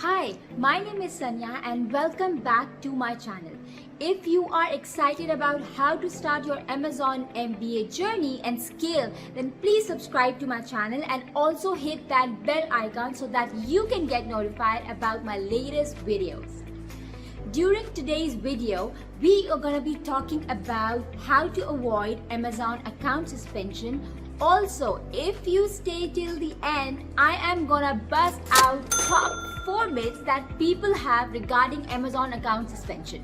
Hi, my name is Sanya and welcome back to my channel. If you are excited about how to start your Amazon MBA journey and scale, then please subscribe to my channel and also hit that bell icon so that you can get notified about my latest videos. During today's video, we are going to be talking about how to avoid Amazon account suspension. Also, if you stay till the end, I am gonna bust out top 4 myths that people have regarding Amazon account suspension.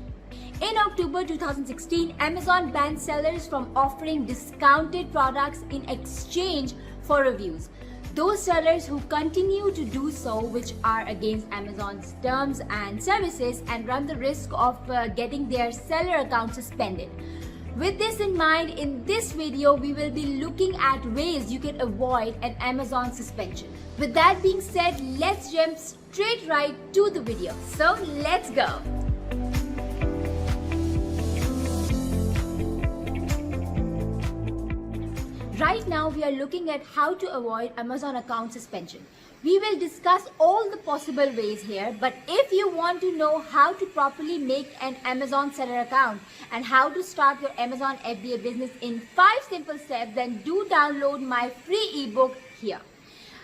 In October 2016, Amazon banned sellers from offering discounted products in exchange for reviews. Those sellers who continue to do so, which are against Amazon's terms and services, and run the risk of getting their seller account suspended. With this in mind, in this video, we will be looking at ways you can avoid an Amazon suspension. With that being said, let's jump straight right to the video. So let's go. Right now, we are looking at how to avoid Amazon account suspension. We will discuss all the possible ways here, but if you want to know how to properly make an Amazon seller account and how to start your Amazon FBA business in 5 simple steps, then do download my free ebook here.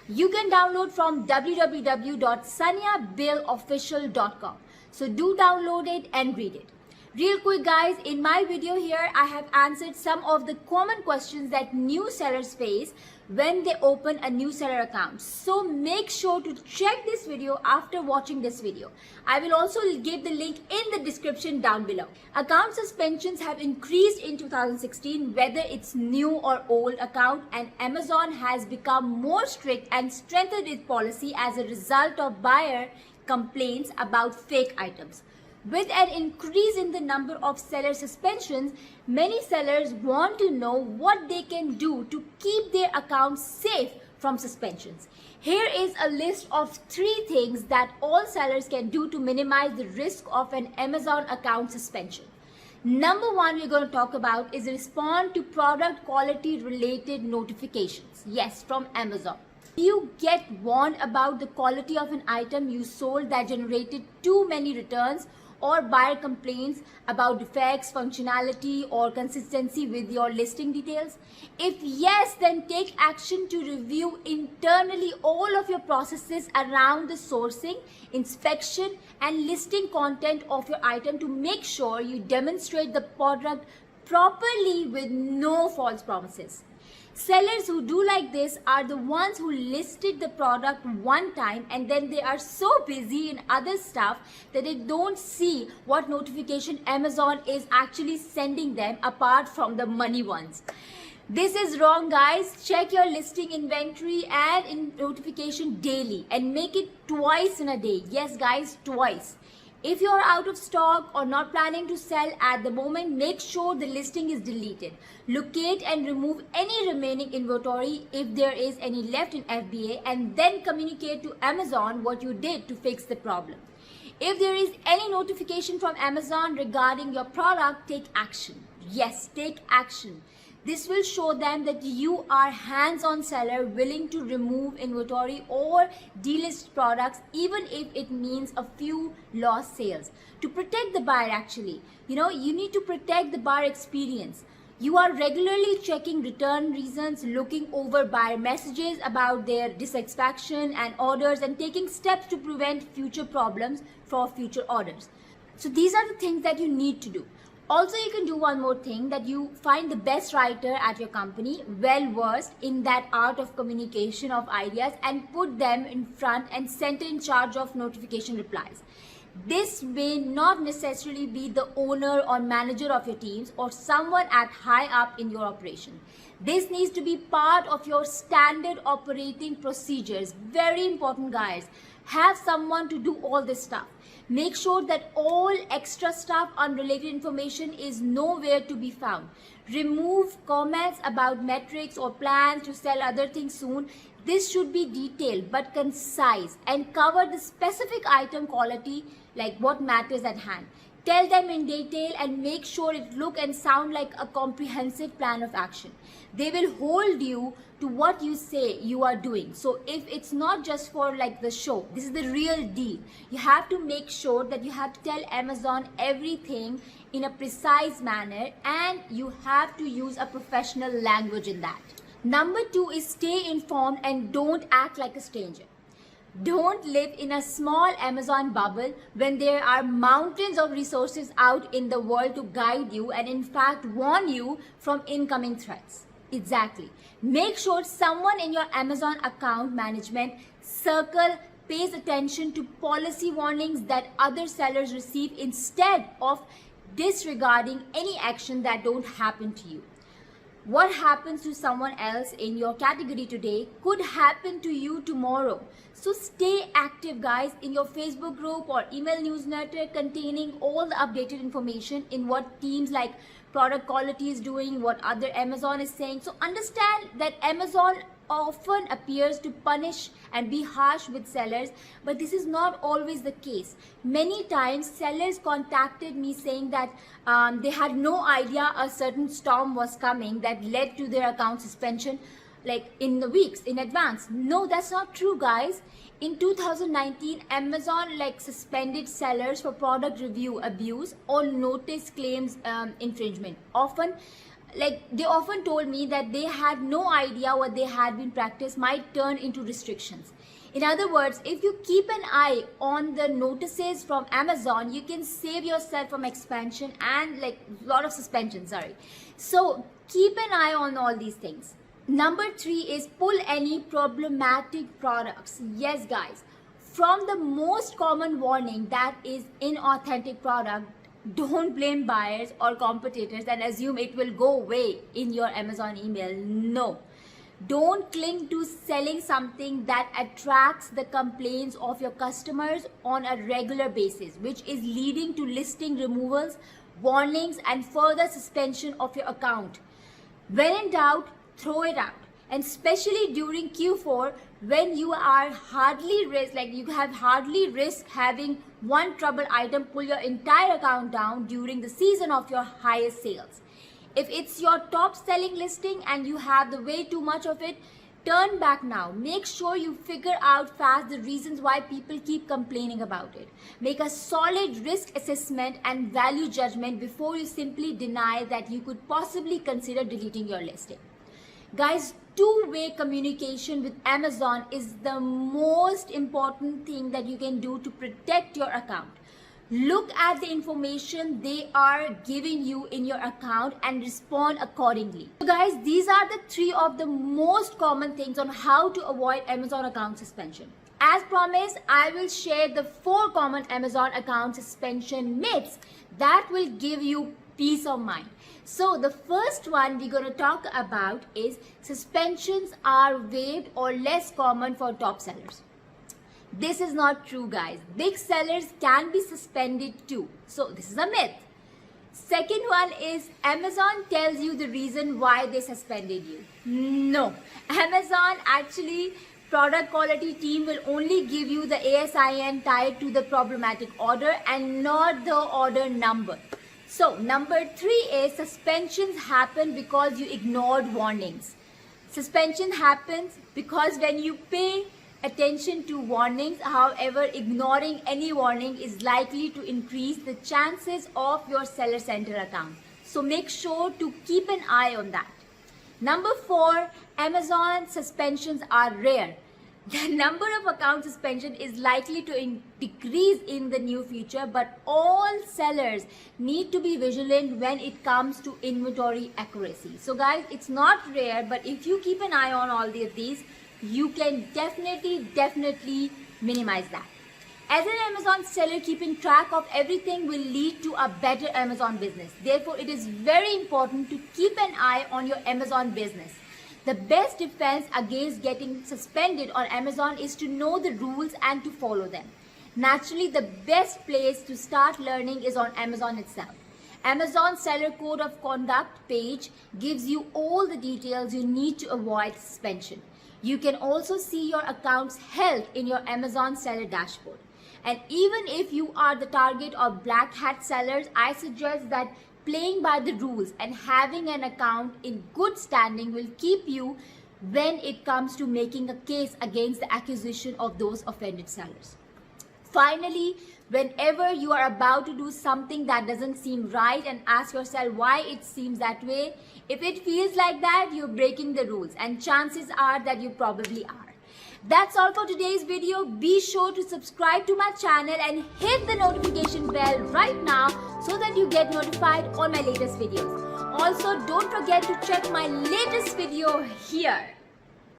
You can download from www.sanyabillofficial.com. So do download it and read it. Real quick guys, in my video here, I have answered some of the common questions that new sellers face when they open a new seller account. So make sure to check this video after watching this video. I will also give the link in the description down below. Account suspensions have increased in 2016, whether it's new or old account, and Amazon has become more strict and strengthened its policy as a result of buyer complaints about fake items. With an increase in the number of seller suspensions, many sellers want to know what they can do to keep their accounts safe from suspensions. Here is a list of 3 things that all sellers can do to minimize the risk of an Amazon account suspension. Number 1 we're going to talk about is respond to product quality related notifications. Yes, from Amazon. You get warned about the quality of an item you sold that generated too many returns, or buyer complaints about defects, functionality, or consistency with your listing details? If yes, then take action to review internally all of your processes around the sourcing, inspection, and listing content of your item to make sure you demonstrate the product properly with no false promises. Sellers who do like this are the ones who listed the product one time and then they are so busy in other stuff that they don't see what notification Amazon is actually sending them apart from the money ones. This is wrong guys. Check your listing inventory and in notification daily and make it twice in a day. Yes guys, twice. If you are out of stock or not planning to sell at the moment, make sure the listing is deleted. Locate and remove any remaining inventory if there is any left in FBA, and then communicate to Amazon what you did to fix the problem. If there is any notification from Amazon regarding your product, take action. Yes, take action. This will show them that you are hands-on seller willing to remove inventory or delist products even if it means a few lost sales. To protect the buyer actually, you need to protect the buyer experience. You are regularly checking return reasons, looking over buyer messages about their dissatisfaction and orders, and taking steps to prevent future problems for future orders. So these are the things that you need to do. Also, you can do one more thing, that you find the best writer at your company, well versed in that art of communication of ideas, and put them in front and center in charge of notification replies. This may not necessarily be the owner or manager of your teams or someone at high up in your operation. This needs to be part of your standard operating procedures. Very important guys. Have someone to do all this stuff. Make sure that all extra stuff, unrelated information is nowhere to be found. Remove comments about metrics or plans to sell other things soon. This should be detailed but concise and cover the specific item quality, like what matters at hand. Tell them in detail and make sure it look and sound like a comprehensive plan of action. They will hold you to what you say you are doing. So if it's not just for like the show, this is the real deal. You have to make sure that you have to tell Amazon everything in a precise manner, and you have to use a professional language in that. Number 2 is stay informed and don't act like a stranger. Don't live in a small Amazon bubble when there are mountains of resources out in the world to guide you and in fact warn you from incoming threats. Exactly. Make sure someone in your Amazon account management circle pays attention to policy warnings that other sellers receive instead of disregarding any action that don't happen to you. What happens to someone else in your category today could happen to you tomorrow. So stay active, guys, in your Facebook group or email newsletter containing all the updated information in what teams like product quality is doing, what other Amazon is saying. So understand that Amazon often appears to punish and be harsh with sellers, but this is not always the case. Many times sellers contacted me saying that they had no idea a certain storm was coming that led to their account suspension like in the weeks in advance. No, that's not true, guys. In 2019, Amazon like suspended sellers for product review abuse or notice claims infringement. They often told me that they had no idea what they had been practiced might turn into restrictions. In other words, if you keep an eye on the notices from Amazon, you can save yourself from expansion and like a lot of suspension, So keep an eye on all these things. Number 3 is pull any problematic products. Yes, guys, from the most common warning that is inauthentic product, don't blame buyers or competitors and assume it will go away in your Amazon email. No. Don't cling to selling something that attracts the complaints of your customers on a regular basis, which is leading to listing removals, warnings, and further suspension of your account. When in doubt, throw it out. And especially during Q4, when you are hardly risk having one trouble item pull your entire account down during the season of your highest sales. If it's your top selling listing and you have the way too much of it, turn back now. Make sure you figure out fast the reasons why people keep complaining about it. Make a solid risk assessment and value judgment before you simply deny that you could possibly consider deleting your listing. Guys, two-way communication with Amazon is the most important thing that you can do to protect your account. Look at the information they are giving you in your account and respond accordingly. So guys, these are the 3 of the most common things on how to avoid Amazon account suspension. As promised, I will share the 4 common Amazon account suspension myths that will give you peace of mind. So the first one we're going to talk about is suspensions are waived or less common for top sellers. This is not true, guys. Big sellers can be suspended too. So this is a myth. Second one is Amazon tells you the reason why they suspended you. No. Amazon actually product quality team will only give you the ASIN tied to the problematic order and not the order number. So number 3 is suspensions happen because you ignored warnings. Suspension happens because when you pay attention to warnings, however, ignoring any warning is likely to increase the chances of your seller center account. So make sure to keep an eye on that. Number 4, Amazon suspensions are rare. The number of account suspension is likely to decrease in the near future, but all sellers need to be vigilant when it comes to inventory accuracy. So guys, it's not rare, but if you keep an eye on all of these, you can definitely minimize that. As an Amazon seller, keeping track of everything will lead to a better Amazon business. Therefore, it is very important to keep an eye on your Amazon business. The best defense against getting suspended on Amazon is to know the rules and to follow them. Naturally, the best place to start learning is on Amazon itself. Amazon Seller Code of Conduct page gives you all the details you need to avoid suspension. You can also see your account's health in your Amazon Seller dashboard. And even if you are the target of black hat sellers, I suggest that playing by the rules and having an account in good standing will keep you when it comes to making a case against the accusation of those offended sellers. Finally, whenever you are about to do something that doesn't seem right, and ask yourself why it seems that way. If it feels like that, you're breaking the rules, and chances are that you probably are. That's all for today's video. Be sure to subscribe to my channel and hit the notification bell right now so that you get notified on my latest videos. Also, don't forget to check my latest video here.